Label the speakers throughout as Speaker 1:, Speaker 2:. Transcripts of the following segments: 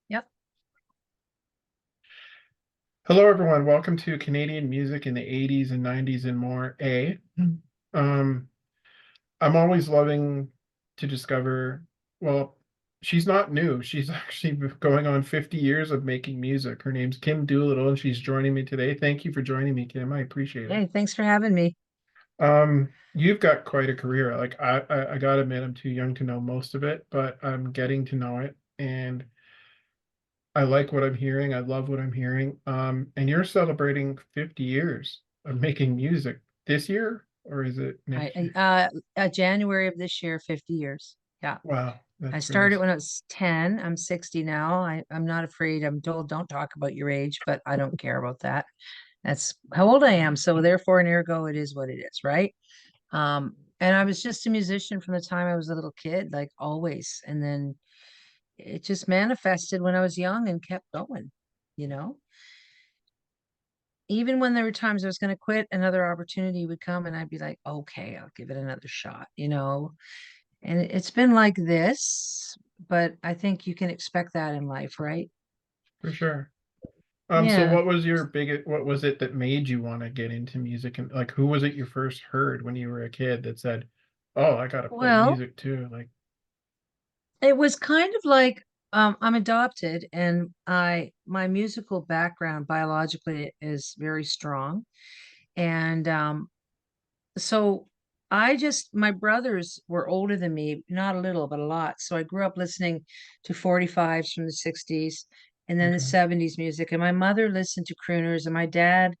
Speaker 1: Yep.
Speaker 2: Hello, everyone. Welcome to Canadian music in the 80s and 90s and more. Um, I'm always loving to discover, well, she's not new. She's actually going on 50 years of making music. Her name's Kim Doolittle, and she's joining me today. Thank you for joining me, Kim. I appreciate it.
Speaker 1: Hey, thanks for having me.
Speaker 2: You've got quite a career. I gotta admit, I'm too young to know most of it, but I'm getting to know it, and I like what I'm hearing. I love what I'm hearing. And you're celebrating 50 years of making music this year, or is it next year?
Speaker 1: January of this year, 50 years. Yeah.
Speaker 2: Wow,
Speaker 1: I
Speaker 2: that's really
Speaker 1: started when I was 10. I'm 60 now. I'm not afraid. I'm told don't talk about your age, but I don't care about that. That's how old I am. So therefore and ergo, it is what it is, right? And I was just a musician from the time I was a little kid, like always. And then it just manifested when I was young and kept going, you know? Even when there were times I was going to quit, another opportunity would come and I'd be like, okay, I'll give it another shot. And it's been like this, but I think you can expect that in life, right?
Speaker 2: for sure. So
Speaker 1: Yeah.
Speaker 2: what was it that made you want to get into music? And like, who was it you first heard when you were a kid that said, "Oh, I gotta play
Speaker 1: Well,
Speaker 2: music too"? Like,
Speaker 1: it was kind of like I'm adopted and my musical background biologically is very strong. And so my brothers were older than me, not a little, but a lot. So I grew up listening to 45s from the 60s and then the
Speaker 2: okay,
Speaker 1: 70s music. And my mother listened to crooners, and my dad,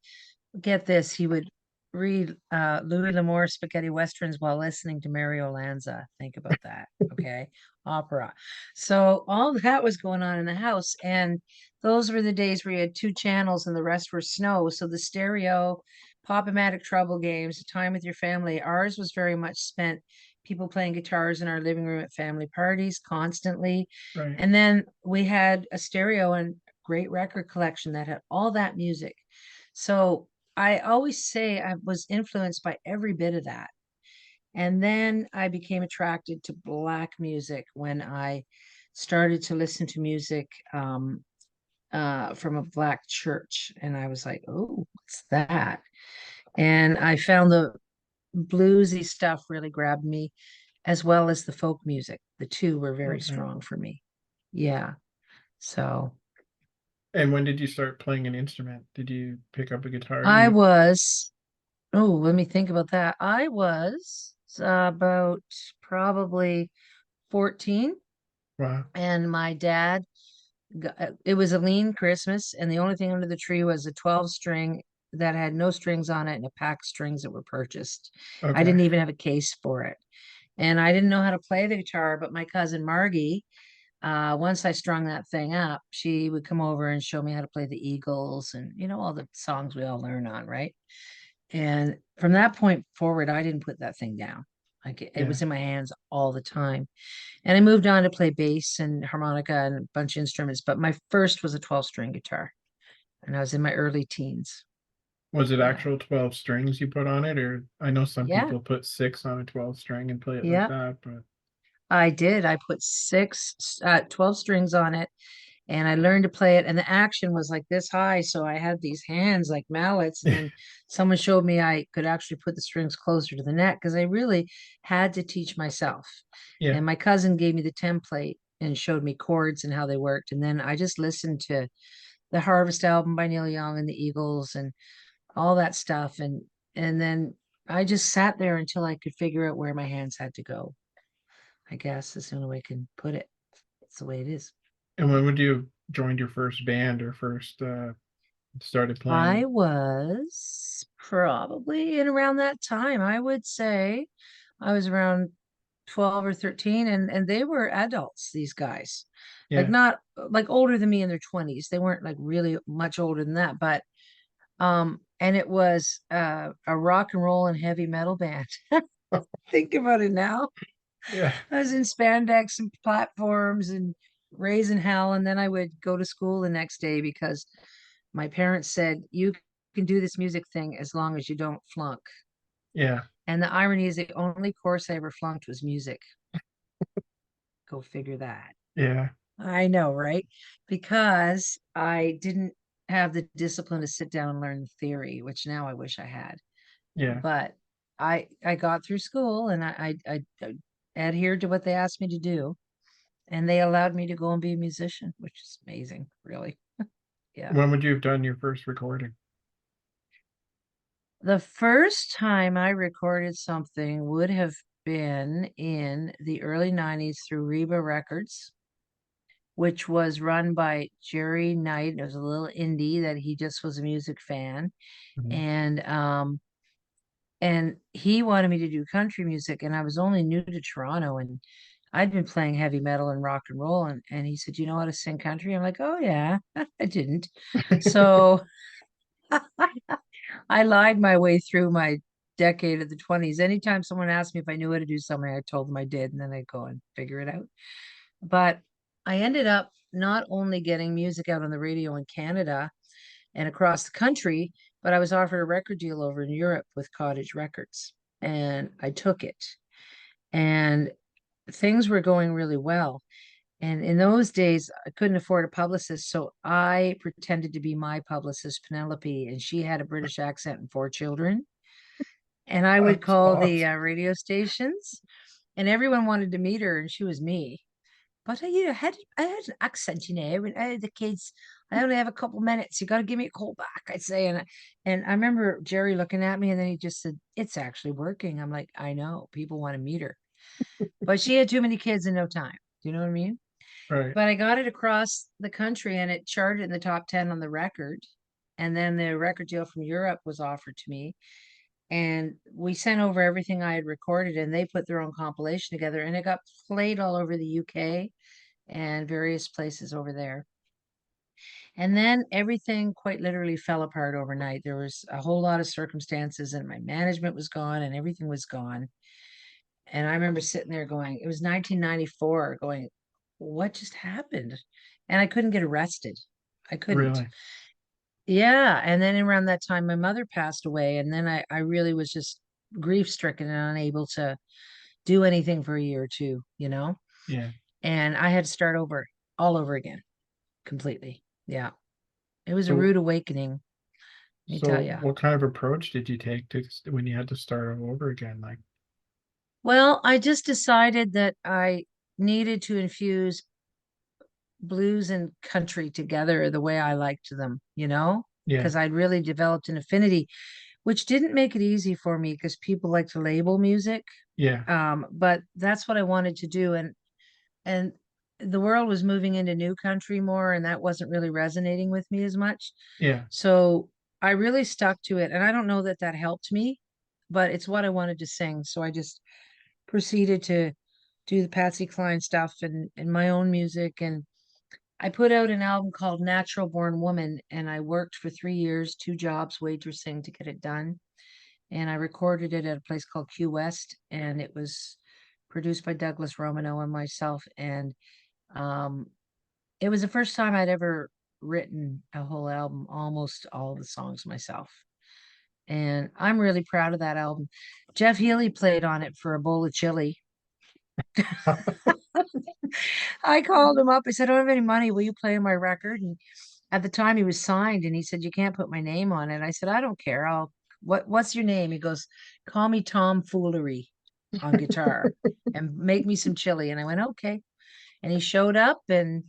Speaker 1: get this, he would read Louis L'Amour spaghetti westerns while listening to Mario Lanza. Think about that. Okay. Opera. So all that was going on in the house. And those were the days where you had two channels and the rest were snow. So the stereo, Pop-O-Matic Trouble games, time with your family. Ours was very much spent people playing guitars in our living room at family parties constantly.
Speaker 2: right,
Speaker 1: And then we had a stereo and great record collection that had all that music. So I always say I was influenced by every bit of that. And then I became attracted to black music when I started to listen to music from a black church. And I was like, oh, what's that? And I found the bluesy stuff really grabbed me, as well as the folk music. The two were very
Speaker 2: okay.
Speaker 1: strong for me. Yeah. So
Speaker 2: And when did you start playing an instrument? Did you pick up a guitar?
Speaker 1: I
Speaker 2: You
Speaker 1: was, oh, let me think about that. I was about probably 14,
Speaker 2: wow,
Speaker 1: and my dad it was a lean Christmas, and the only thing under the tree was a 12 string that had no strings on it and a pack of strings that were purchased. I
Speaker 2: okay,
Speaker 1: didn't even have a case for it. And I didn't know how to play the guitar, but my cousin Margie, once I strung that thing up, she would come over and show me how to play the Eagles and all the songs we all learn on, right? And from that point forward, I didn't put that thing down. Like it
Speaker 2: yeah.
Speaker 1: was in my hands all the time. And I moved on to play bass and harmonica and a bunch of instruments, but my first was a 12 string guitar, and I was in my early teens.
Speaker 2: Was it
Speaker 1: Yeah.
Speaker 2: actual 12 strings you put on it, or I know some
Speaker 1: Yeah.
Speaker 2: people put six on a 12 string and play it like
Speaker 1: Yeah.
Speaker 2: that, but
Speaker 1: I did. I put 12 strings on it, and I learned to play it. And the action was like this high. So I had these hands like mallets. And then someone showed me I could actually put the strings closer to the neck because I really had to teach myself.
Speaker 2: yeah.
Speaker 1: And my cousin gave me the template and showed me chords and how they worked. And then I just listened to the Harvest album by Neil Young and the Eagles and all that stuff. And then I just sat there until I could figure out where my hands had to go. I guess is the only way I can put it. It's the way it is.
Speaker 2: And when would you have joined your first band or first started
Speaker 1: I
Speaker 2: playing?
Speaker 1: was probably in around that time. I would say I was around 12 or 13, and they were adults, these guys. Like
Speaker 2: Yeah.
Speaker 1: not like older than me in their 20s. They weren't like really much older than that, but and it was a rock and roll and heavy metal band. Think about it now.
Speaker 2: Yeah.
Speaker 1: I was in spandex and platforms and raising hell, and then I would go to school the next day because my parents said, you can do this music thing as long as you don't flunk.
Speaker 2: Yeah.
Speaker 1: And the irony is the only course I ever flunked was music. Go figure that.
Speaker 2: Yeah.
Speaker 1: I know, right? Because I didn't have the discipline to sit down and learn the theory, which now I wish I had.
Speaker 2: Yeah.
Speaker 1: But I got through school and I adhered to what they asked me to do, and they allowed me to go and be a musician, which is amazing, really. Yeah.
Speaker 2: When would you have done your first recording?
Speaker 1: The first time I recorded something would have been in the early 90s through Reba Records, which was run by Jerry Knight. It was a little indie that he just was a music fan.
Speaker 2: Mhm.
Speaker 1: And he wanted me to do country music, and I was only new to Toronto, and I'd been playing heavy metal and rock and roll, and he said, "You know how to sing country?" I'm like, "Oh yeah." I didn't. So I lied my way through my decade of the 20s. Anytime someone asked me if I knew how to do something, I told them I did, and then I'd go and figure it out. But I ended up not only getting music out on the radio in Canada and across the country, but I was offered a record deal over in Europe with Cottage Records, and I took it. And things were going really well. And in those days, I couldn't afford a publicist, so I pretended to be my publicist, Penelope, and she had a British accent and four children. And I would
Speaker 2: That's
Speaker 1: call the
Speaker 2: awesome.
Speaker 1: radio stations, and everyone wanted to meet her, and she was me. But I had an accent, and the kids, I only have a couple minutes. You got to give me a call back, I'd say. And I remember Jerry looking at me, and then he just said, "It's actually working." I'm like, "I know, people want to meet her." But she had too many kids in no time. Do you know what I mean?
Speaker 2: Right.
Speaker 1: But I got it across the country, and it charted in the top 10 on the record. And then the record deal from Europe was offered to me. And we sent over everything I had recorded, and they put their own compilation together, and it got played all over the UK and various places over there. And then everything quite literally fell apart overnight. There was a whole lot of circumstances, and my management was gone, and everything was gone. And I remember sitting there going, it was 1994, going, what just happened? And I couldn't get arrested. I couldn't.
Speaker 2: Really.
Speaker 1: Yeah. And then around that time, my mother passed away. And then I really was just grief stricken and unable to do anything for a year or two,
Speaker 2: Yeah.
Speaker 1: And I had to start over all over again completely. Yeah. It was a
Speaker 2: So
Speaker 1: rude awakening, let me tell
Speaker 2: so
Speaker 1: you.
Speaker 2: what kind of approach did you take to when you had to start all over again? Like,
Speaker 1: Well, I just decided that I needed to infuse blues and country together the way I liked them,
Speaker 2: yeah,
Speaker 1: because I'd really developed an affinity, which didn't make it easy for me because people like to label music.
Speaker 2: yeah,
Speaker 1: But that's what I wanted to do. And the world was moving into new country more, and that wasn't really resonating with me as much.
Speaker 2: yeah.
Speaker 1: So I really stuck to it. And I don't know that that helped me, but it's what I wanted to sing. So I just proceeded to do the Patsy Cline stuff and my own music. And I put out an album called Natural Born Woman, and I worked for 3 years, two jobs, waitressing to get it done. And I recorded it at a place called Q West, and it was produced by Douglas Romano and myself. And um, it was the first time I'd ever written a whole album, almost all the songs myself. And I'm really proud of that album. Jeff Healey played on it for a bowl of chili. I called him up. I said, "I don't have any money. Will you play on my record?" And at the time he was signed, and he said, "You can't put my name on it." I said, "I don't care. What's your name?" He goes, "Call me Tom Foolery on guitar and make me some chili." And I went, "Okay." And he showed up and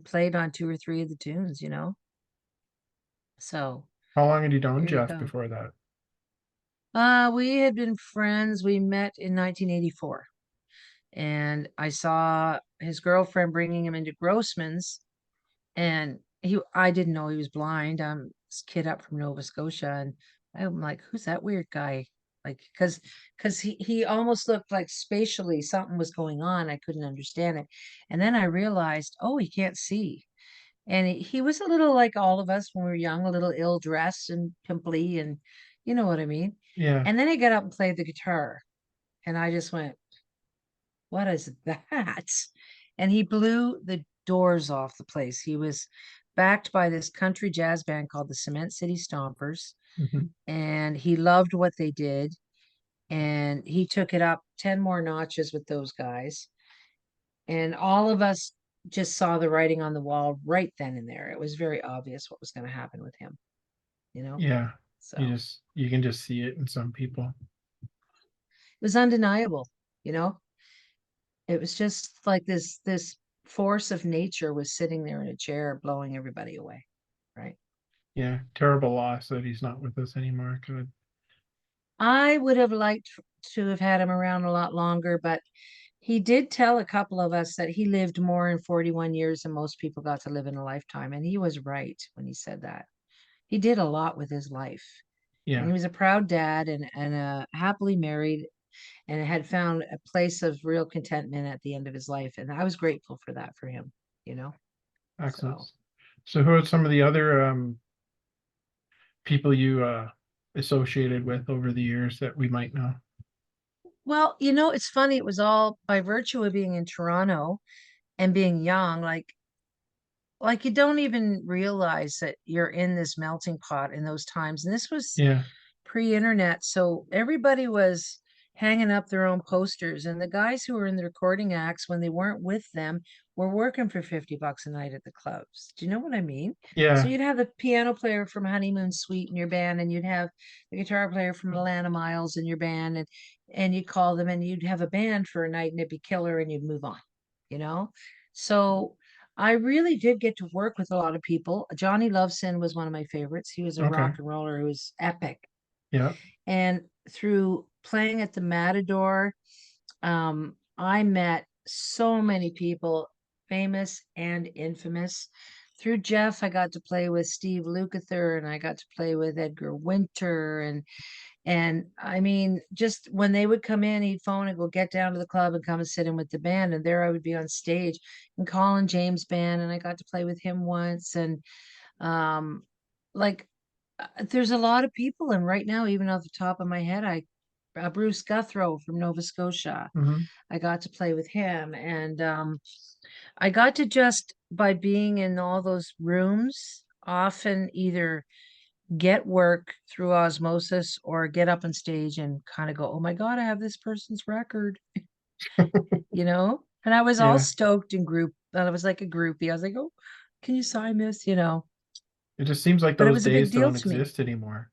Speaker 1: played on two or three of the tunes. So
Speaker 2: How long had you known
Speaker 1: there you
Speaker 2: Jeff
Speaker 1: go.
Speaker 2: before that?
Speaker 1: We had been friends. We met in 1984, and I saw his girlfriend bringing him into Grossman's. And I didn't know he was blind. I'm this kid up from Nova Scotia, and I'm like, who's that weird guy? Like, because he almost looked like spatially something was going on. I couldn't understand it. And then I realized, oh, he can't see. And he was a little like all of us when we were young, a little ill-dressed and pimply, and you know what I mean.
Speaker 2: Yeah.
Speaker 1: And then he got up and played the guitar, and I just went, what is that? And he blew the doors off the place. He was backed by this country jazz band called the Cement City Stompers,
Speaker 2: Hmm.
Speaker 1: and he loved what they did. And he took it up 10 more notches with those guys. And all of us just saw the writing on the wall right then and there. It was very obvious what was going to happen with him, you know?
Speaker 2: Yeah.
Speaker 1: So
Speaker 2: You can just see it in some people.
Speaker 1: it was undeniable, you know? It was just like this force of nature was sitting there in a chair blowing everybody away, right?
Speaker 2: Yeah. Terrible loss that he's not with us anymore. Good.
Speaker 1: I would have liked to have had him around a lot longer, but he did tell a couple of us that he lived more in 41 years than most people got to live in a lifetime. And he was right when he said that. He did a lot with his life. And
Speaker 2: Yeah.
Speaker 1: he was a proud dad and happily married and had found a place of real contentment at the end of his life. And I was grateful for that for him, you know?
Speaker 2: Excellent.
Speaker 1: So,
Speaker 2: So who are some of the other people you associated with over the years that we might know?
Speaker 1: well, it's funny. It was all by virtue of being in Toronto and being young. Like you don't even realize that you're in this melting pot in those times. And this was
Speaker 2: Yeah.
Speaker 1: pre-internet, so everybody was hanging up their own posters. And the guys who were in the recording acts, when they weren't with them, were working for 50 bucks a night at the clubs. Do you know what I mean? So
Speaker 2: Yeah.
Speaker 1: you'd have the piano player from Honeymoon Suite in your band, and you'd have the guitar player from Atlanta Miles in your band, and you'd call them and you'd have a band for a night and it'd be killer and you'd move on, you know? So I really did get to work with a lot of people. Johnny Loveson was one of my favorites. He was a
Speaker 2: Okay.
Speaker 1: rock and roller who was epic.
Speaker 2: Yeah.
Speaker 1: And through playing at the Matador, I met so many people, famous and infamous. Through Jeff, I got to play with Steve Lukather and I got to play with Edgar Winter and I mean, just when they would come in, he'd phone and go get down to the club and come and sit in with the band. And there I would be on stage and Colin James band, and I got to play with him once. And um, like there's a lot of people, and right now, even off the top of my head, I Bruce Guthrow from Nova Scotia.
Speaker 2: Hmm.
Speaker 1: I got to play with him, and I got to just by being in all those rooms, often either get work through osmosis or get up on stage and kind of go, "Oh my God, I have this person's record," you know? And I was all
Speaker 2: Yeah.
Speaker 1: stoked in group, and I was like a groupie. I was like, "Oh, can you sign this?" You know?
Speaker 2: It just seems like
Speaker 1: But it
Speaker 2: those
Speaker 1: was a big
Speaker 2: days
Speaker 1: deal
Speaker 2: don't
Speaker 1: to me.
Speaker 2: exist anymore.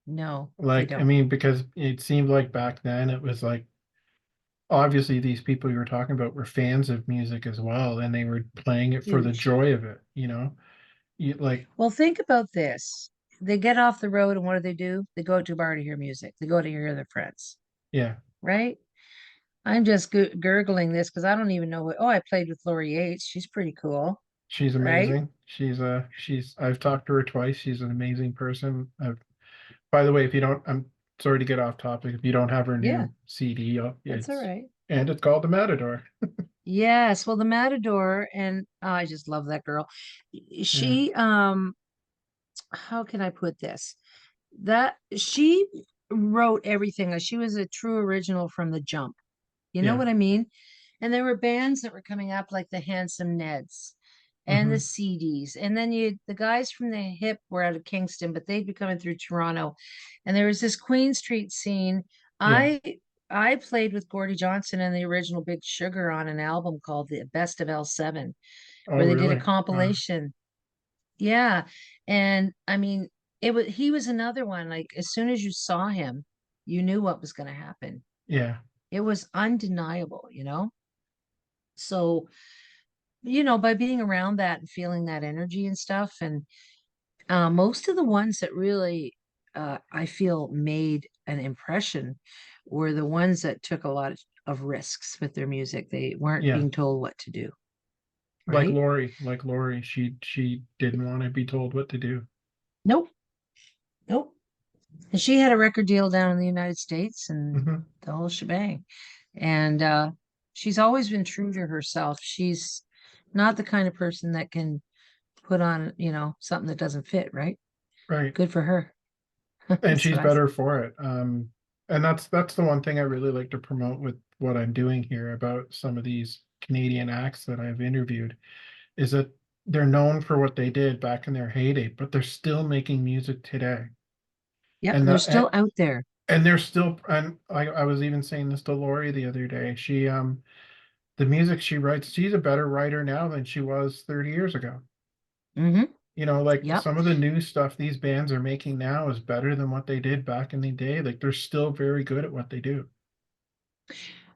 Speaker 1: No, they
Speaker 2: Like, I
Speaker 1: don't.
Speaker 2: mean, because it seemed like back then it was like obviously these people you were talking about were fans of music as well, and they were playing it for the
Speaker 1: Huge.
Speaker 2: joy of it, you know? You like,
Speaker 1: Well, think about this. They get off the road and what do? They go to a bar to hear music. They go to hear their friends,
Speaker 2: yeah,
Speaker 1: right? I'm just gurgling this because I don't even know what. Oh, I played with Lori Yates. She's pretty cool,
Speaker 2: she's
Speaker 1: right?
Speaker 2: amazing. She's I've talked to her twice. She's an amazing person. By the way, if you don't, I'm sorry to get off topic. If you don't have her
Speaker 1: Yeah,
Speaker 2: new CD,
Speaker 1: that's all right.
Speaker 2: it's called The Matador.
Speaker 1: Yes, well, the Matador, and I just love that girl.
Speaker 2: Yeah,
Speaker 1: She, how can I put this? That she wrote everything. She was a true original from the jump. You know
Speaker 2: yeah,
Speaker 1: what I mean? And there were bands that were coming up like the Handsome Neds and the
Speaker 2: hmm,
Speaker 1: CDs. And then the guys from the Hip were out of Kingston, but they'd be coming through Toronto. And there was this Queen Street scene.
Speaker 2: yeah.
Speaker 1: I played with Gordie Johnson and the original Big Sugar on an album called The Best of L7,
Speaker 2: Oh,
Speaker 1: where they did a
Speaker 2: really?
Speaker 1: compilation. Yeah. And I mean, he was another one. Like as soon as you saw him, you knew what was going to happen.
Speaker 2: Yeah,
Speaker 1: It was undeniable, you know? So, by being around that and feeling that energy and stuff, and most of the ones that really I feel made an impression were the ones that took a lot of risks with their music. They weren't
Speaker 2: yeah.
Speaker 1: being told what to do,
Speaker 2: Like
Speaker 1: right?
Speaker 2: Lori, she didn't want to be told what to do.
Speaker 1: Nope, nope. And she had a record deal down in the United States and
Speaker 2: Hmm.
Speaker 1: the whole shebang. And she's always been true to herself. She's not the kind of person that can put on, something that doesn't fit, right?
Speaker 2: Right.
Speaker 1: Good for her.
Speaker 2: And
Speaker 1: That's
Speaker 2: she's
Speaker 1: what I say.
Speaker 2: better for it. And that's the one thing I really like to promote with what I'm doing here about some of these Canadian acts that I've interviewed is that they're known for what they did back in their heyday, but they're still making music today.
Speaker 1: Yep,
Speaker 2: And
Speaker 1: they're
Speaker 2: the
Speaker 1: still out there.
Speaker 2: and they're still, and I was even saying this to Lori the other day. the music she writes, she's a better writer now than she was 30 years ago.
Speaker 1: Mm-hmm.
Speaker 2: Like
Speaker 1: Yep.
Speaker 2: some of the new stuff these bands are making now is better than what they did back in the day. Like they're still very good at what they do.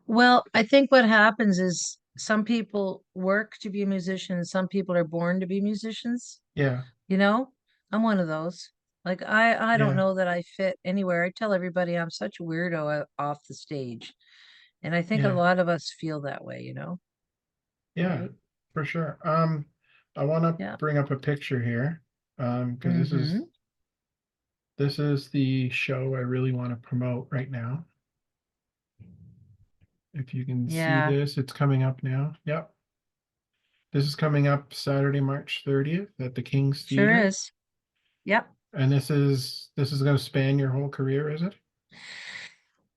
Speaker 1: Well, I think what happens is some people work to be a musician and some people are born to be musicians.
Speaker 2: Yeah,
Speaker 1: You know, I'm one of those. Like I don't
Speaker 2: yeah,
Speaker 1: know that I fit anywhere. I tell everybody I'm such a weirdo off the stage. And I think a
Speaker 2: yeah,
Speaker 1: lot of us feel that way,
Speaker 2: yeah,
Speaker 1: right?
Speaker 2: for sure. I want to
Speaker 1: Yeah.
Speaker 2: bring up a picture here, because
Speaker 1: Mm-hmm.
Speaker 2: this is the show I really want to promote right now. If you can see
Speaker 1: Yeah,
Speaker 2: this, it's coming up now. Yep. This is coming up Saturday, March 30th at the King's
Speaker 1: sure
Speaker 2: Theater.
Speaker 1: is. Yep.
Speaker 2: And this is going to span your whole career, is it?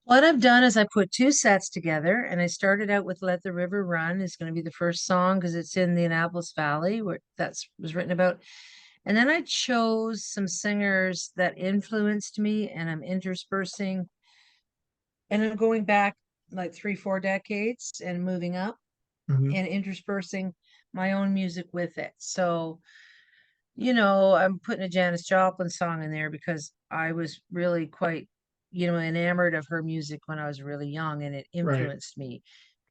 Speaker 1: What I've done is I put two sets together and I started out with Let the River Run is going to be the first song because it's in the Annapolis Valley where that's was written about. And then I chose some singers that influenced me and I'm interspersing and I'm going back like 3, 4 decades and moving up
Speaker 2: Hmm.
Speaker 1: and interspersing my own music with it. So, I'm putting a Janis Joplin song in there because I was really quite, enamored of her music when I was really young and it
Speaker 2: Right.
Speaker 1: influenced me.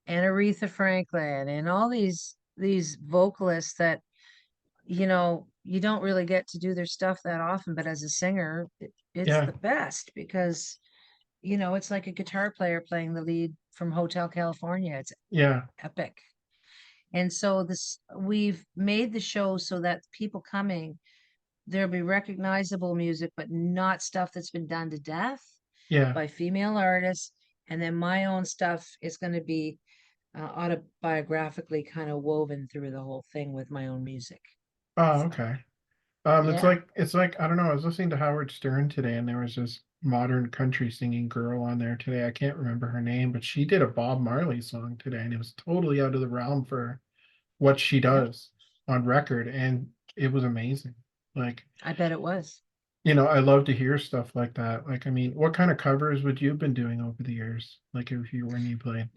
Speaker 1: And Aretha Franklin and all these vocalists that, you don't really get to do their stuff that often, but as a singer, it's
Speaker 2: Yeah.
Speaker 1: the best because, it's like a guitar player playing the lead from Hotel California. It's
Speaker 2: Yeah.
Speaker 1: epic. And so this we've made the show so that people coming, there'll be recognizable music, but not stuff that's been done to death
Speaker 2: Yeah.
Speaker 1: by female artists. And then my own stuff is going to be autobiographically kind of woven through the whole thing with my own music.
Speaker 2: Oh,
Speaker 1: So,
Speaker 2: okay.
Speaker 1: yeah.
Speaker 2: It's like I don't know. I was listening to Howard Stern today, and there was this modern country singing girl on there today. I can't remember her name, but she did a Bob Marley song today, and it was totally out of the realm for what she
Speaker 1: Yep.
Speaker 2: does on record, and it was amazing. Like,
Speaker 1: I bet it was.
Speaker 2: I love to hear stuff like that. Like, I mean, what kind of covers would you have been doing over the years? Like, if you when you played?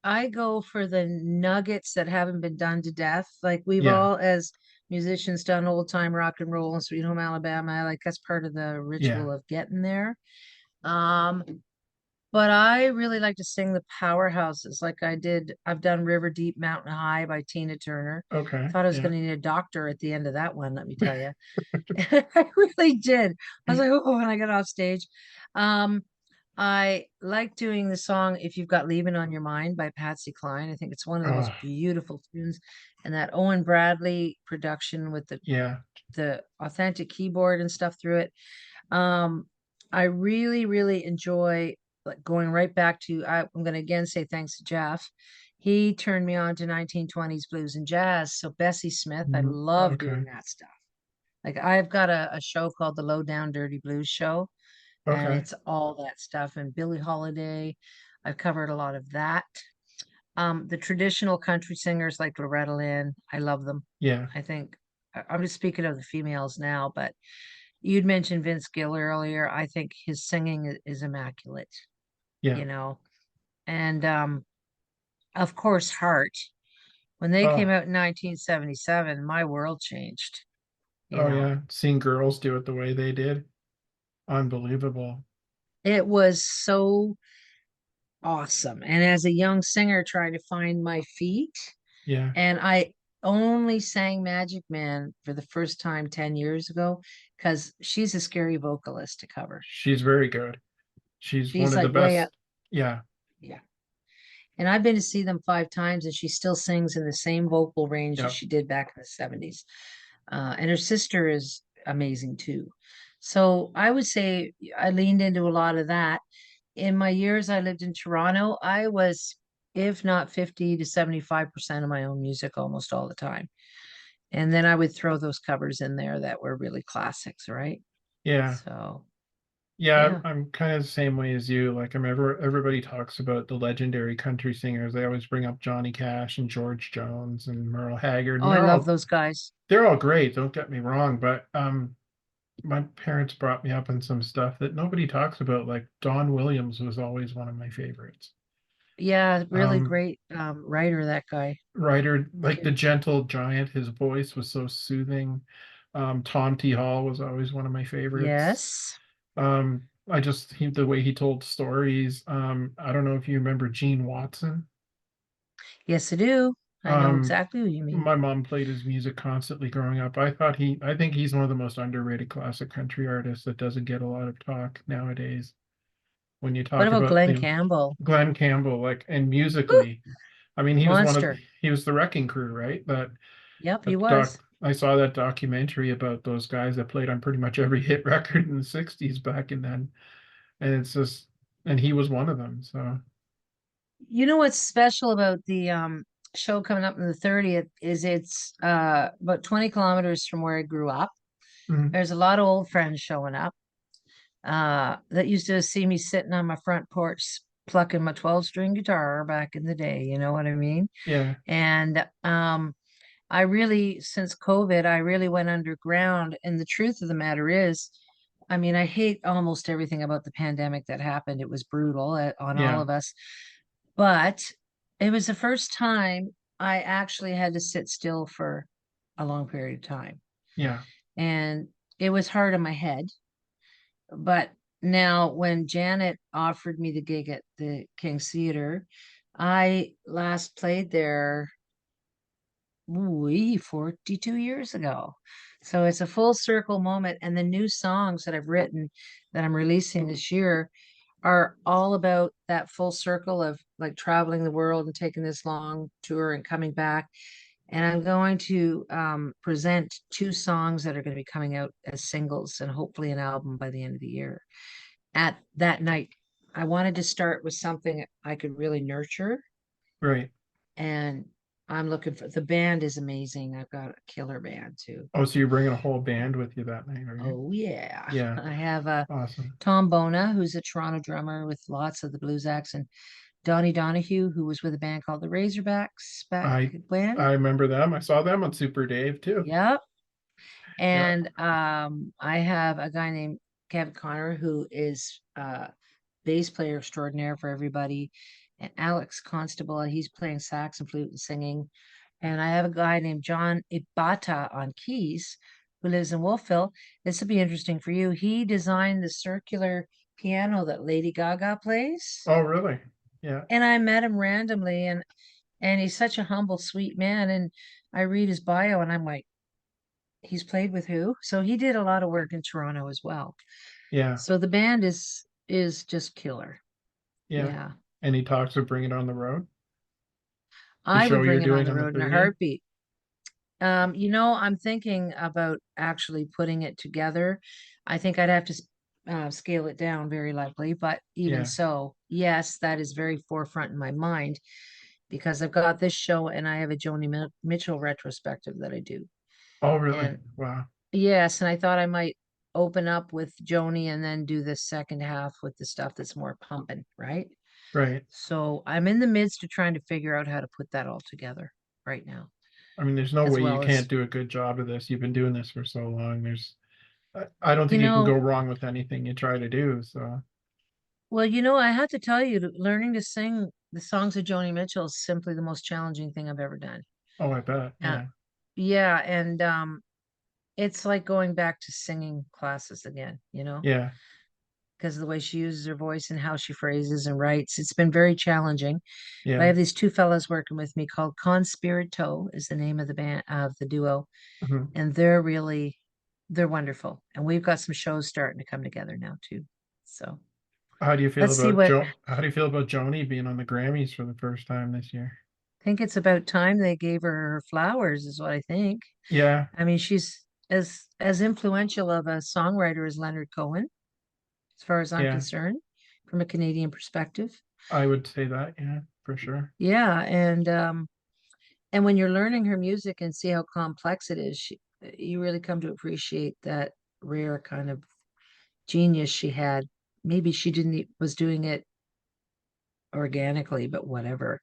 Speaker 1: I go for the nuggets that haven't been done to death. Like we've
Speaker 2: Yeah,
Speaker 1: all as musicians done old time rock and roll and Sweet Home Alabama. Like that's part of the
Speaker 2: yeah,
Speaker 1: ritual of getting there. Um, but I really like to sing the powerhouses. Like I've done River Deep Mountain High by Tina Turner.
Speaker 2: okay,
Speaker 1: Thought I was
Speaker 2: yeah,
Speaker 1: going to need a doctor at the end of that one, let me tell you. I really did. I was like, oh, when I got off stage. Um, I like doing the song If You've Got Leaving on Your Mind by Patsy Cline. I think it's one of the most
Speaker 2: oh,
Speaker 1: beautiful tunes. And that Owen Bradley production with
Speaker 2: yeah,
Speaker 1: the authentic keyboard and stuff through it. Um, I really, really enjoy like going right back to I'm gonna again say thanks to Jeff. He turned me on to 1920s blues and jazz. So Bessie Smith, I
Speaker 2: mhm,
Speaker 1: love doing
Speaker 2: okay,
Speaker 1: that stuff. Like I've got a show called the Low Down Dirty Blues Show, and
Speaker 2: okay,
Speaker 1: it's all that stuff. And Billie Holiday, I've covered a lot of that. The traditional country singers like Loretta Lynn, I love them.
Speaker 2: yeah,
Speaker 1: I think I'm just speaking of the females now, but you'd mentioned Vince Gill earlier. I think his singing is immaculate,
Speaker 2: yeah.
Speaker 1: you know. And of course, Heart. When they came
Speaker 2: Oh,
Speaker 1: out in 1977, my world changed, you
Speaker 2: oh
Speaker 1: know.
Speaker 2: yeah. Seeing girls do it the way they did, unbelievable.
Speaker 1: It was so awesome. And as a young singer trying to find my feet,
Speaker 2: Yeah,
Speaker 1: and I only sang Magic Man for the first time 10 years ago because she's a scary vocalist to cover.
Speaker 2: she's very good. She's one
Speaker 1: She's
Speaker 2: of the
Speaker 1: like way up.
Speaker 2: best. Yeah,
Speaker 1: Yeah. And I've been to see them 5 times and she still sings in the same vocal range as
Speaker 2: yeah,
Speaker 1: she did back in the 70s. And her sister is amazing too. So I would say I leaned into a lot of that. In my years I lived in Toronto, I was, if not 50 to 75% of my own music almost all the time. And then I would throw those covers in there that were really classics, right?
Speaker 2: yeah.
Speaker 1: So,
Speaker 2: Yeah,
Speaker 1: yeah.
Speaker 2: I'm kind of the same way as you. Like everybody talks about the legendary country singers. They always bring up Johnny Cash and George Jones and Merle Haggard,
Speaker 1: Oh,
Speaker 2: and
Speaker 1: I love those guys.
Speaker 2: they're all great, don't get me wrong, but my parents brought me up on some stuff that nobody talks about. Like Don Williams was always one of my favorites.
Speaker 1: Yeah, really
Speaker 2: Um,
Speaker 1: great writer, that guy.
Speaker 2: Writer, like the
Speaker 1: Kim.
Speaker 2: gentle giant, his voice was so soothing. Tom T. Hall was always one of my favorites.
Speaker 1: Yes.
Speaker 2: The way he told stories. I don't know if you remember Gene Watson.
Speaker 1: Yes, I do. I know
Speaker 2: Um,
Speaker 1: exactly what you mean.
Speaker 2: my mom played his music constantly growing up. I think he's one of the most underrated classic country artists that doesn't get a lot of talk nowadays. When you
Speaker 1: What
Speaker 2: talk
Speaker 1: about
Speaker 2: about
Speaker 1: Glenn Campbell?
Speaker 2: Glenn Campbell, like, and
Speaker 1: Whew,
Speaker 2: musically, I mean,
Speaker 1: monster.
Speaker 2: he was the Wrecking Crew, right?
Speaker 1: Yep, he
Speaker 2: That doc,
Speaker 1: was.
Speaker 2: I saw that documentary about those guys that played on pretty much every hit record in the 60s back in then. And it's just, and he was one of them. So,
Speaker 1: You know what's special about the show coming up on the 30th is it's about 20 kilometers from where I grew up.
Speaker 2: mhm,
Speaker 1: There's a lot of old friends showing up that used to see me sitting on my front porch plucking my 12-string guitar back in the day, you know what I mean?
Speaker 2: yeah,
Speaker 1: And I really, since COVID, I really went underground. And the truth of the matter is, I mean, I hate almost everything about the pandemic that happened. It was brutal on all
Speaker 2: yeah,
Speaker 1: of us. But it was the first time I actually had to sit still for a long period of time.
Speaker 2: yeah.
Speaker 1: And it was hard on my head. But now, when Janet offered me the gig at the King's Theater, I last played there 42 years ago. So it's a full circle moment. And the new songs that I've written that I'm releasing this year are all about that full circle of like traveling the world and taking this long tour and coming back. And I'm going to present two songs that are going to be coming out as singles and hopefully an album by the end of the year. At that night, I wanted to start with something I could really nurture,
Speaker 2: Right.
Speaker 1: and I'm looking for the band is amazing. I've got a killer band too.
Speaker 2: Oh, so you're bringing a whole band with you that night, are you?
Speaker 1: Oh yeah.
Speaker 2: Yeah.
Speaker 1: I have
Speaker 2: Awesome.
Speaker 1: Tom Bona, who's a Toronto drummer with lots of the blues acts, and Donnie Donahue, who was with a band called the Razorbacks back
Speaker 2: I
Speaker 1: when.
Speaker 2: I remember them. I saw them on Super Dave too.
Speaker 1: Yep.
Speaker 2: Yeah.
Speaker 1: And I have a guy named Kevin Connor who is bass player extraordinaire for everybody. And Alex Constable, he's playing sax and flute and singing. And I have a guy named John Ibata on keys who lives in Wolfville. This will be interesting for you. He designed the circular piano that Lady Gaga plays.
Speaker 2: Oh, really? Yeah.
Speaker 1: And I met him randomly, and he's such a humble, sweet man. And I read his bio and I'm like, he's played with who? So he did a lot of work in Toronto as well.
Speaker 2: Yeah.
Speaker 1: So the band is just killer.
Speaker 2: Yeah.
Speaker 1: Yeah.
Speaker 2: Any talks of bringing it on the road? The
Speaker 1: I
Speaker 2: show
Speaker 1: would
Speaker 2: you're
Speaker 1: bring it on
Speaker 2: doing
Speaker 1: the
Speaker 2: on the
Speaker 1: road in a
Speaker 2: 30th?
Speaker 1: heartbeat. I'm thinking about actually putting it together. I think I'd have to scale it down very likely, but even
Speaker 2: Yeah.
Speaker 1: so, yes, that is very forefront in my mind because I've got this show and I have a Mitchell retrospective that I do.
Speaker 2: Oh, really?
Speaker 1: And
Speaker 2: Wow.
Speaker 1: yes, and I thought I might open up with Joni and then do the second half with the stuff that's more pumping, right?
Speaker 2: Right.
Speaker 1: So I'm in the midst of trying to figure out how to put that all together right now,
Speaker 2: I mean, there's no
Speaker 1: as
Speaker 2: way you
Speaker 1: well
Speaker 2: can't
Speaker 1: as,
Speaker 2: do a good job of this. You've been doing this for so long. I don't
Speaker 1: you
Speaker 2: think you can go
Speaker 1: know,
Speaker 2: wrong with anything you try to do. So,
Speaker 1: well, I have to tell you, learning to sing the songs of Joni Mitchell is simply the most challenging thing I've ever done.
Speaker 2: oh, I bet.
Speaker 1: Uh,
Speaker 2: Yeah.
Speaker 1: yeah, and it's like going back to singing classes again,
Speaker 2: Yeah.
Speaker 1: because of the way she uses her voice and how she phrases and writes. It's been very challenging. But I
Speaker 2: Yeah.
Speaker 1: have these two fellas working with me called Conspirito is the name of the band of the duo,
Speaker 2: Mhm.
Speaker 1: and they're wonderful. And we've got some shows starting to come together now too. So let's see what
Speaker 2: How do you feel about Joni being on the Grammys for the first time this year?
Speaker 1: I think it's about time they gave her flowers, is what I think.
Speaker 2: Yeah.
Speaker 1: I mean, she's as influential of a songwriter as Leonard Cohen, as far as I'm
Speaker 2: Yeah.
Speaker 1: concerned, from a Canadian perspective.
Speaker 2: I would say that. Yeah, for sure.
Speaker 1: Yeah, and when you're learning her music and see how complex it is, you really come to appreciate that rare kind of genius she had. Maybe she didn't was doing it organically, but whatever.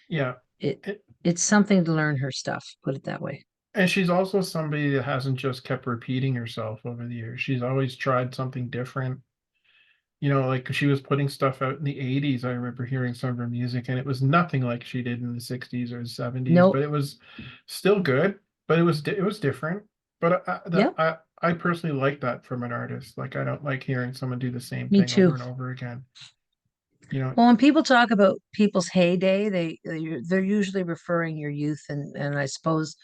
Speaker 2: Yeah.
Speaker 1: It
Speaker 2: It,
Speaker 1: it's something to learn her stuff, put it that way.
Speaker 2: and she's also somebody that hasn't just kept repeating herself over the years. She's always tried something different. like she was putting stuff out in the 80s. I remember hearing some of her music, and it was nothing like she did in the 60s or 70s, but
Speaker 1: Nope.
Speaker 2: it was still good, but it was different. But
Speaker 1: Yep.
Speaker 2: I personally like that from an artist. Like I don't like hearing someone do the same
Speaker 1: Me
Speaker 2: thing over
Speaker 1: too.
Speaker 2: and over again. You know,
Speaker 1: Well, when people talk about people's heyday, they're usually referring your youth, and I suppose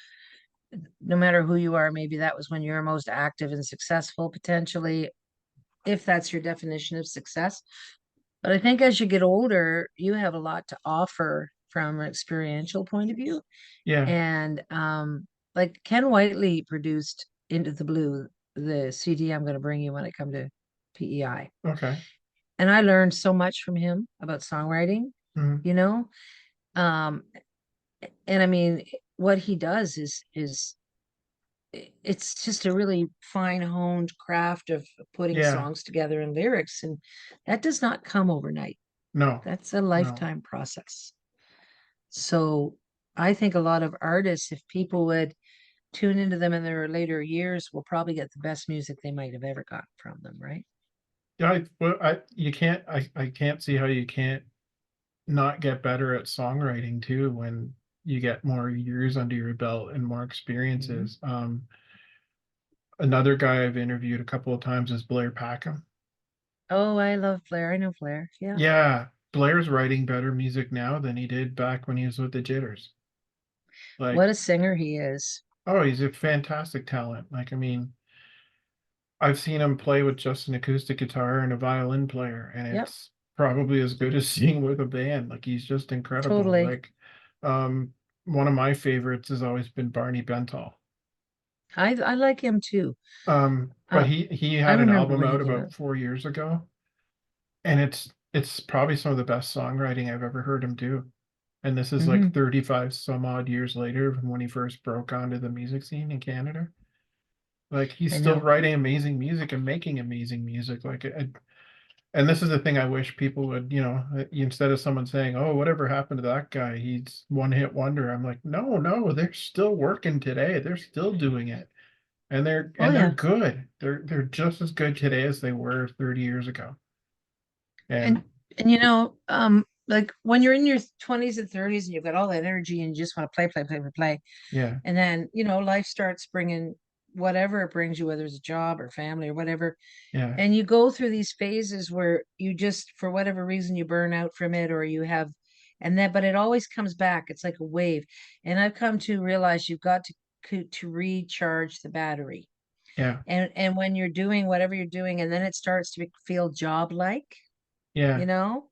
Speaker 1: no matter who you are, maybe that was when you're most active and successful, potentially, if that's your definition of success. But I think as you get older, you have a lot to offer from an experiential point of view.
Speaker 2: yeah,
Speaker 1: And like Ken Whiteley produced Into the Blue, the CD I'm going to bring you when I come to PEI.
Speaker 2: okay.
Speaker 1: And I learned so much from him about songwriting,
Speaker 2: Mhm.
Speaker 1: you know? Um, and I mean, what he does is it's just a really fine honed craft of putting
Speaker 2: Yeah,
Speaker 1: songs together and lyrics, and that does not come overnight.
Speaker 2: no,
Speaker 1: That's a
Speaker 2: no.
Speaker 1: lifetime process. So I think a lot of artists, if people would tune into them in their later years, will probably get the best music they might have ever gotten from them, right?
Speaker 2: Yeah, you can't, I can't see how you can't not get better at songwriting too when you get more years under your belt and more
Speaker 1: Mhm.
Speaker 2: experiences. Another guy I've interviewed a couple of times is Blair Packham.
Speaker 1: Oh, I love Blair. I know Blair. Yeah.
Speaker 2: Yeah, Blair's writing better music now than he did back when he was with the Jitters.
Speaker 1: What
Speaker 2: Like,
Speaker 1: a singer he is.
Speaker 2: oh, he's a fantastic talent. Like, I mean, I've seen him play with just an acoustic guitar and a violin player, and
Speaker 1: Yep,
Speaker 2: it's probably as good as seeing with a band. Like, he's just incredible.
Speaker 1: totally.
Speaker 2: Like, um, one of my favorites has always been Barney Bentall.
Speaker 1: I like him too.
Speaker 2: But
Speaker 1: Uh,
Speaker 2: he
Speaker 1: I
Speaker 2: had an
Speaker 1: remember
Speaker 2: album
Speaker 1: when he
Speaker 2: out
Speaker 1: came
Speaker 2: about
Speaker 1: out.
Speaker 2: 4 years ago, and it's probably some of the best songwriting I've ever heard him do. And this is like
Speaker 1: Hmm.
Speaker 2: 35 some odd years later from when he first broke onto the music scene in Canada. Like he's
Speaker 1: I
Speaker 2: still
Speaker 1: know.
Speaker 2: writing amazing music and making amazing music. And this is the thing I wish people would, instead of someone saying, "Oh, whatever happened to that guy? He's one hit wonder." I'm like, no, no, they're still working today. They're still doing it, and they're
Speaker 1: Oh
Speaker 2: and they're
Speaker 1: yeah.
Speaker 2: good. They're just as good today as they were 30 years ago.
Speaker 1: And
Speaker 2: And
Speaker 1: and like when you're in your 20s and 30s and you've got all that energy and you just want to play, play, play, play, play.
Speaker 2: yeah,
Speaker 1: And then, life starts bringing whatever it brings you, whether it's a job or family or whatever.
Speaker 2: yeah,
Speaker 1: And you go through these phases where you just, for whatever reason, you burn out from it or you have, and then, but it always comes back. It's like a wave. And I've come to realize you've got to recharge the battery.
Speaker 2: yeah,
Speaker 1: And when you're doing whatever you're doing, and then it starts to feel job like, you
Speaker 2: yeah,
Speaker 1: know,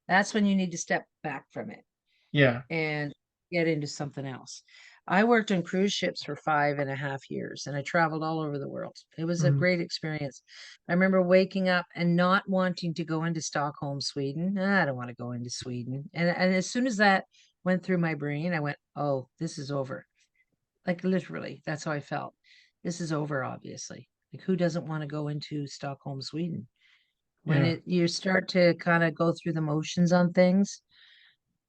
Speaker 1: that's when you need to step back from it
Speaker 2: yeah.
Speaker 1: and get into something else. I worked on cruise ships for 5.5 years and I traveled all over the world. It was a
Speaker 2: Mhm.
Speaker 1: great experience. I remember waking up and not wanting to go into Stockholm, Sweden. I don't want to go into Sweden. And as soon as that went through my brain, I went, oh, this is over. Like literally, that's how I felt. This is over, obviously. Like who doesn't want to go into Stockholm, Sweden? When
Speaker 2: Yeah.
Speaker 1: it you start to kind of go through the motions on things,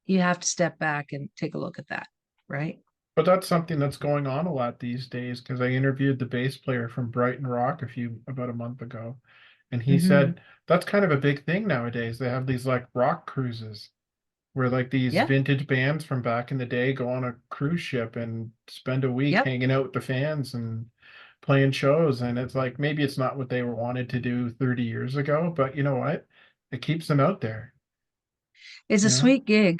Speaker 1: you have to step back and take a look at that, right?
Speaker 2: But that's something that's going on a lot these days because I interviewed the bass player from Brighton Rock about a month ago, and he
Speaker 1: Hmm.
Speaker 2: said that's kind of a big thing nowadays. They have these like rock cruises where like these
Speaker 1: Yeah.
Speaker 2: vintage bands from back in the day go on a cruise ship and spend a week
Speaker 1: Yep.
Speaker 2: hanging out with the fans and playing shows. And it's like maybe it's not what they were wanted to do 30 years ago, but you know what? It keeps them out there,
Speaker 1: It's a
Speaker 2: you know?
Speaker 1: sweet gig.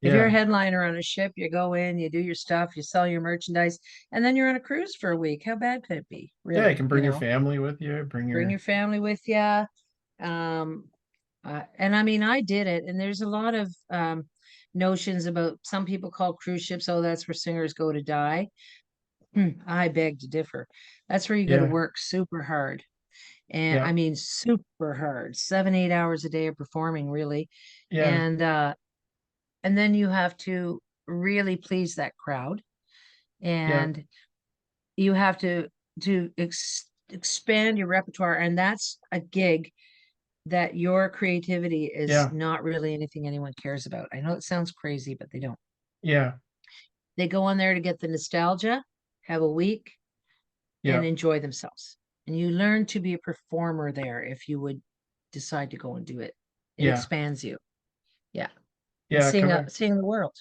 Speaker 1: If you're a
Speaker 2: Yeah.
Speaker 1: headliner on a ship, you go in, you do your stuff, you sell your merchandise, and then you're on a cruise for a week. How bad could it be,
Speaker 2: Yeah, you
Speaker 1: really?
Speaker 2: can bring your family with you, bring
Speaker 1: Bring
Speaker 2: your
Speaker 1: your family with you. Um, and I mean, I did it, and there's a lot of notions about some people call cruise ships, oh, that's where singers go to die. I beg to differ. That's where you go to
Speaker 2: yeah,
Speaker 1: work super hard. And
Speaker 2: yeah,
Speaker 1: I mean, super hard, 7, 8 hours a day of performing, really.
Speaker 2: yeah,
Speaker 1: And and then you have to really please that crowd,
Speaker 2: yeah,
Speaker 1: and you have to expand your repertoire, and that's a gig that your creativity is
Speaker 2: yeah,
Speaker 1: not really anything anyone cares about. I know it sounds crazy, but they don't.
Speaker 2: yeah,
Speaker 1: They go on there to get the nostalgia, have a week, and
Speaker 2: yeah,
Speaker 1: enjoy themselves. And you learn to be a performer there if you would decide to go and do it. It
Speaker 2: Yeah.
Speaker 1: expands you. Yeah. And
Speaker 2: Yeah, because
Speaker 1: seeing the world,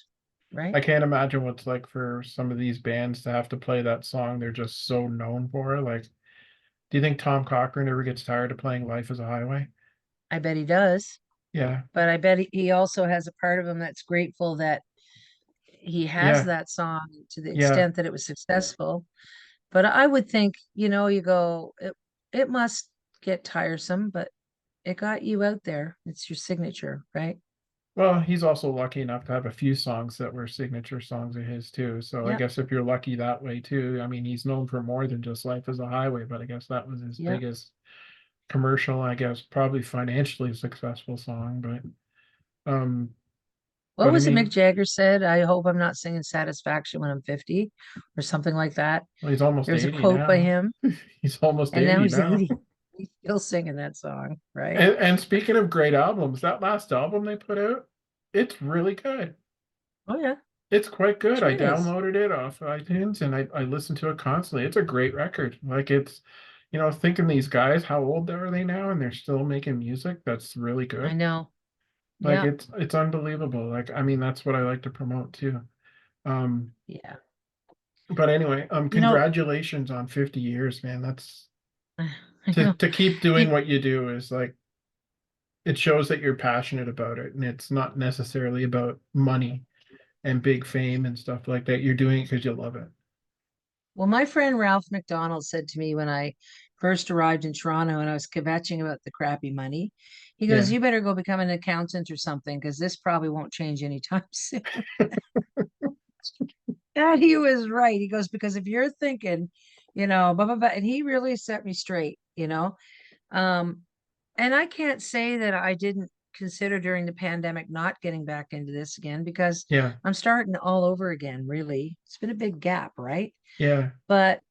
Speaker 1: right?
Speaker 2: I can't imagine what's like for some of these bands to have to play that song they're just so known for. Like, do you think Tom Cochrane ever gets tired of playing Life is a Highway?
Speaker 1: I bet he does.
Speaker 2: Yeah.
Speaker 1: But I bet he also has a part of him that's grateful that he has
Speaker 2: Yeah.
Speaker 1: that song to the
Speaker 2: Yeah.
Speaker 1: extent that it was successful. But I would think, you go, it must get tiresome, but it got you out there. It's your signature, right?
Speaker 2: Well, he's also lucky enough to have a few songs that were signature songs of his too. So I
Speaker 1: Yep,
Speaker 2: guess if you're lucky that way too, I mean, he's known for more than just Life is a Highway, but I guess that was his
Speaker 1: yep.
Speaker 2: biggest commercial, I guess, probably financially successful song. Um,
Speaker 1: What
Speaker 2: but I
Speaker 1: was it Mick
Speaker 2: mean,
Speaker 1: Jagger said? I hope I'm not singing Satisfaction when I'm 50 or something like that.
Speaker 2: well, he's almost
Speaker 1: There was a
Speaker 2: 80
Speaker 1: quote by
Speaker 2: now.
Speaker 1: him,
Speaker 2: He's almost
Speaker 1: and now
Speaker 2: 80
Speaker 1: he's
Speaker 2: now.
Speaker 1: 80. He's still singing that song, right?
Speaker 2: And speaking of great albums, that last album they put out, it's really good.
Speaker 1: Oh, yeah,
Speaker 2: It's quite good. I
Speaker 1: sure is.
Speaker 2: downloaded it off iTunes and I listen to it constantly. It's a great record. Like thinking these guys, how old are they now? And they're still making music that's really
Speaker 1: I
Speaker 2: good.
Speaker 1: know.
Speaker 2: Like
Speaker 1: Yeah,
Speaker 2: it's unbelievable. Like I mean, that's what I like to promote too. Um,
Speaker 1: yeah.
Speaker 2: but anyway,
Speaker 1: You know,
Speaker 2: congratulations on 50 years, man. That's
Speaker 1: I know.
Speaker 2: to keep doing
Speaker 1: Peop
Speaker 2: what you do is like it shows that you're passionate about it and it's not necessarily about money and big fame and stuff like that. You're doing it because you love it.
Speaker 1: Well, my friend Ralph McDonald said to me when I first arrived in Toronto and I was kvetching about the crappy money, he goes,
Speaker 2: Yeah.
Speaker 1: "You better go become an accountant or something because this probably won't change anytime soon." And he was right. He goes, "Because if you're thinking, blah, blah, blah," and he really set me straight. Um, and I can't say that I didn't consider during the pandemic not getting back into this again because
Speaker 2: Yeah.
Speaker 1: I'm starting all over again, really. It's been a big gap, right?
Speaker 2: Yeah.
Speaker 1: But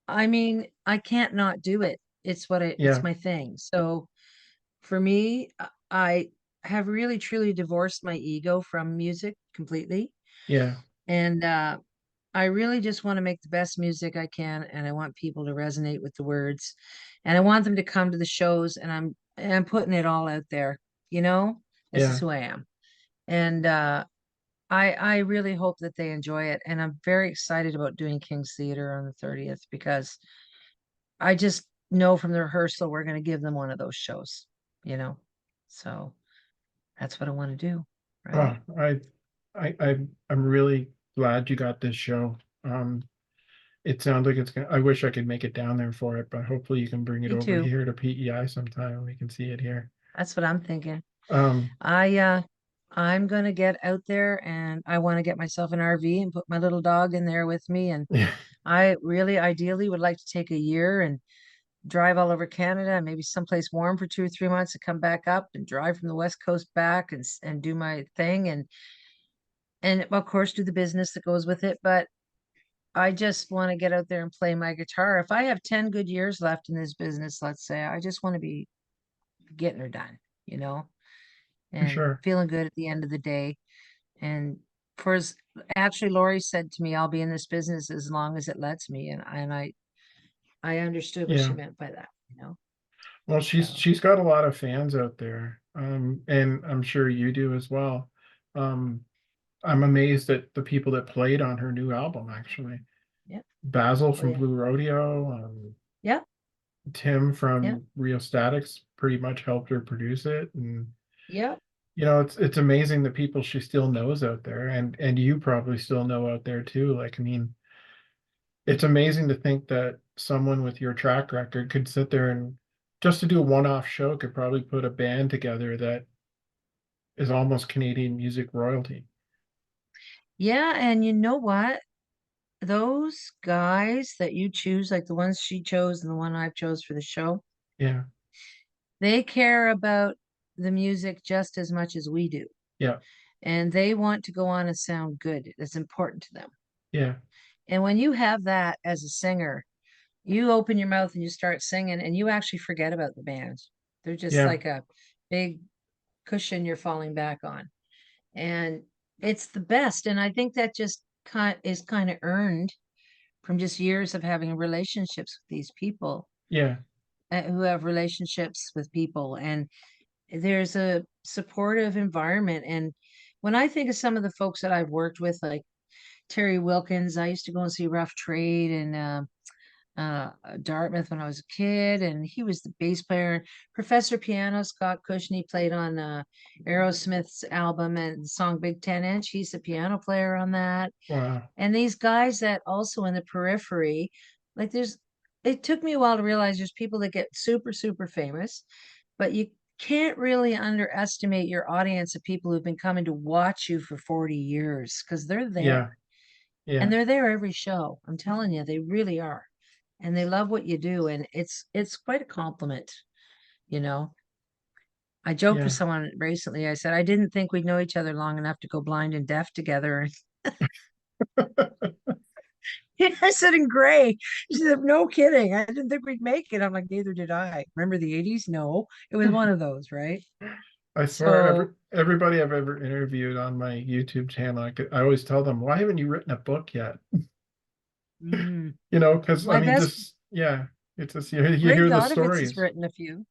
Speaker 1: I mean, I can't not do it. It's
Speaker 2: Yeah.
Speaker 1: my thing. So for me, I have really truly divorced my ego from music completely.
Speaker 2: Yeah.
Speaker 1: And I really just want to make the best music I can, and I want people to resonate with the words, and I want them to come to the shows, and I'm putting it all out there. You know, this is
Speaker 2: Yeah.
Speaker 1: who I am, and I really hope that they enjoy it, and I'm very excited about doing King's Theater on the 30th because I just know from the rehearsal we're going to give them one of those shows. You know, so that's what I want to do, right?
Speaker 2: Oh, I'm really glad you got this show. It sounds like it's gonna, I wish I could make it down there for it, but hopefully you can bring it
Speaker 1: Me
Speaker 2: over
Speaker 1: too.
Speaker 2: here to PEI sometime and we can see it here.
Speaker 1: That's what I'm thinking.
Speaker 2: Um,
Speaker 1: I I'm gonna get out there and I want to get myself an RV and put my little dog in there with me. And
Speaker 2: yeah,
Speaker 1: I really ideally would like to take a year and drive all over Canada and maybe someplace warm for 2 or 3 months and come back up and drive from the West Coast back and do my thing and of course do the business that goes with it. But I just want to get out there and play my guitar. If I have 10 good years left in this business, let's say, I just want to be getting her done, you know,
Speaker 2: for
Speaker 1: and
Speaker 2: sure.
Speaker 1: feeling good at the end of the day. And for as actually Lori said to me, I'll be in this business as long as it lets me. And I understood what she
Speaker 2: Yeah.
Speaker 1: meant by that.
Speaker 2: Well,
Speaker 1: So
Speaker 2: she's got a lot of fans out there. And I'm sure you do as well. Um, I'm amazed at the people that played on her new album, actually.
Speaker 1: yeah.
Speaker 2: Basil
Speaker 1: Oh
Speaker 2: from
Speaker 1: yeah.
Speaker 2: Blue Rodeo,
Speaker 1: Yeah.
Speaker 2: Tim
Speaker 1: Yeah.
Speaker 2: from Real Statics pretty much helped her produce it. And
Speaker 1: Yeah.
Speaker 2: it's amazing the people she still knows out there and you probably still know out there too. Like, I mean, it's amazing to think that someone with your track record could sit there and just to do a one-off show could probably put a band together that is almost Canadian music royalty.
Speaker 1: Yeah. And you know what? Those guys that you choose, like the ones she chose and the one I've chose for the show,
Speaker 2: Yeah,
Speaker 1: they care about the music just as much as we do.
Speaker 2: yeah,
Speaker 1: And they want to go on and sound good. It's important to them.
Speaker 2: yeah,
Speaker 1: And when you have that as a singer, you open your mouth and you start singing and you actually forget about the band. They're just
Speaker 2: yeah,
Speaker 1: like a big cushion you're falling back on. And it's the best. And I think that just kind of earned from just years of having relationships with these people.
Speaker 2: yeah.
Speaker 1: who have relationships with people, and there's a supportive environment. And when I think of some of the folks that I've worked with, like Terry Wilkins, I used to go and see Rough Trade and Dartmouth when I was a kid, and he was the bass player. Professor Piano Scott Cushney played on Aerosmith's album and the song Big 10 Inch. He's the piano player on that.
Speaker 2: Wow.
Speaker 1: And these guys that also in the periphery, like it took me a while to realize there's people that get super, super famous, but you can't really underestimate your audience of people who've been coming to watch you for 40 years because they're there
Speaker 2: Yeah.
Speaker 1: and
Speaker 2: Yeah.
Speaker 1: they're there every show. I'm telling you, they really are. And they love what you do. And it's quite a compliment, you know. I joked with
Speaker 2: Yeah.
Speaker 1: someone recently. I said, I didn't think we'd know each other long enough to go blind and deaf together. I said in gray. She said, no kidding. I didn't think we'd make it. I'm like, neither did I. Remember the 80s? No, it was one of those, right?
Speaker 2: I swear,
Speaker 1: So,
Speaker 2: everybody I've ever interviewed on my YouTube channel, I always tell them, why haven't you written a book yet?
Speaker 1: mm,
Speaker 2: Because I
Speaker 1: my
Speaker 2: mean,
Speaker 1: best
Speaker 2: just yeah, it's just you
Speaker 1: Greg
Speaker 2: hear the
Speaker 1: Dodovitz has
Speaker 2: stories.
Speaker 1: written a few.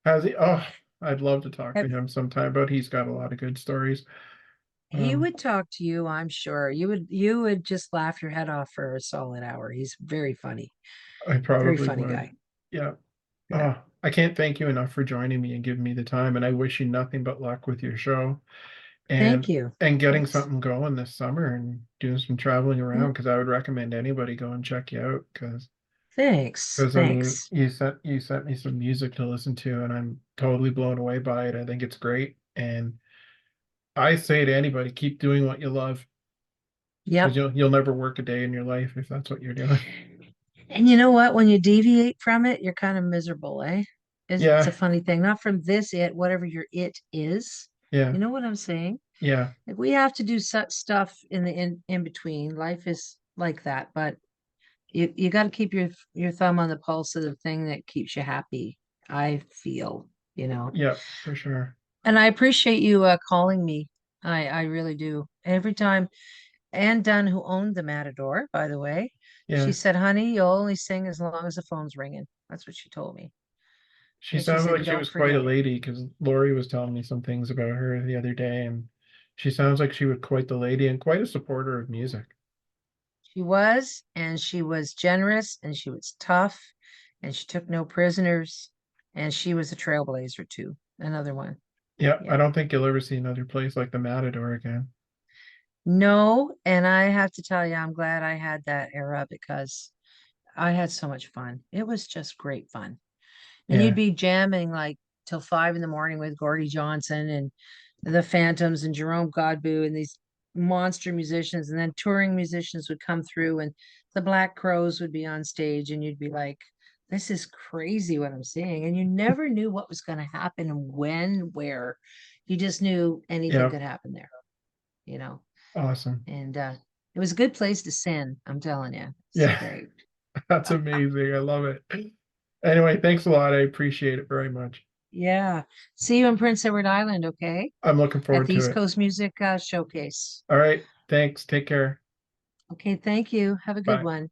Speaker 2: Has he? Oh, I'd love to talk to
Speaker 1: Have,
Speaker 2: him sometime, but he's got a lot of good stories.
Speaker 1: he
Speaker 2: Um,
Speaker 1: would talk to you, I'm sure. You would just laugh your head off for a solid hour. He's
Speaker 2: I
Speaker 1: very
Speaker 2: probably
Speaker 1: funny
Speaker 2: would.
Speaker 1: guy.
Speaker 2: Yeah.
Speaker 1: Yeah.
Speaker 2: Oh, I can't thank you enough for joining me and giving me the time, and I wish you nothing but luck with your show
Speaker 1: Thank
Speaker 2: and
Speaker 1: you.
Speaker 2: getting
Speaker 1: Thanks.
Speaker 2: something going this summer and doing some traveling around
Speaker 1: Mm,
Speaker 2: because I would recommend anybody go and check you out
Speaker 1: thanks.
Speaker 2: because I mean
Speaker 1: Thanks.
Speaker 2: you sent me some music to listen to and I'm totally blown away by it. I think it's great and I say to anybody, keep doing what you love because
Speaker 1: Yep.
Speaker 2: you'll never work a day in your life if that's what you're doing.
Speaker 1: And you know what? When you deviate from it, you're kind of miserable, eh? It's a
Speaker 2: Yeah,
Speaker 1: funny thing. Not from this it, whatever your it is.
Speaker 2: yeah,
Speaker 1: You know what I'm saying?
Speaker 2: yeah,
Speaker 1: Like we have to do such stuff in the in between. Life is like that, but you got to keep your thumb on the pulse of the thing that keeps you happy. I feel, you know.
Speaker 2: yeah, for sure.
Speaker 1: And I appreciate you calling me. I really do. Every time. Ann Dunn, who owned the Matador, by the way, she
Speaker 2: Yeah.
Speaker 1: said, "Honey, you'll only sing as long as the phone's ringing." That's what she told me.
Speaker 2: She
Speaker 1: And she
Speaker 2: sounded
Speaker 1: said,
Speaker 2: like
Speaker 1: "And
Speaker 2: she
Speaker 1: don't
Speaker 2: was quite a
Speaker 1: forget it."
Speaker 2: lady because Lori was telling me some things about her the other day, and she sounds like she was quite the lady and quite a supporter of music.
Speaker 1: She was, and she was generous, and she was tough, and she took no prisoners, and she was a trailblazer too. Another one.
Speaker 2: Yeah, I
Speaker 1: Yeah.
Speaker 2: don't think you'll ever see another place like the Matador again.
Speaker 1: No, and I have to tell you, I'm glad I had that era because I had so much fun. It was just great fun. And you'd
Speaker 2: Yeah,
Speaker 1: be jamming like till 5 in the morning with Gordy Johnson and the Phantoms and Jerome Godbout and these monster musicians. And then touring musicians would come through and the Black Crows would be on stage and you'd be like, this is crazy what I'm seeing. And you never knew what was going to happen and when, where. You just knew anything
Speaker 2: yeah,
Speaker 1: could happen there, you know.
Speaker 2: awesome.
Speaker 1: And it was a good place to sin, I'm telling you. It's
Speaker 2: Yeah,
Speaker 1: great.
Speaker 2: that's amazing. I love it. Anyway, thanks a lot. I appreciate it very much.
Speaker 1: Yeah. See you in Prince Edward Island, okay?
Speaker 2: I'm looking
Speaker 1: At
Speaker 2: forward
Speaker 1: the
Speaker 2: to
Speaker 1: East
Speaker 2: it.
Speaker 1: Coast Music Showcase.
Speaker 2: All right, thanks. Take care.
Speaker 1: Okay, thank you. Have a good
Speaker 2: Bye.
Speaker 1: one.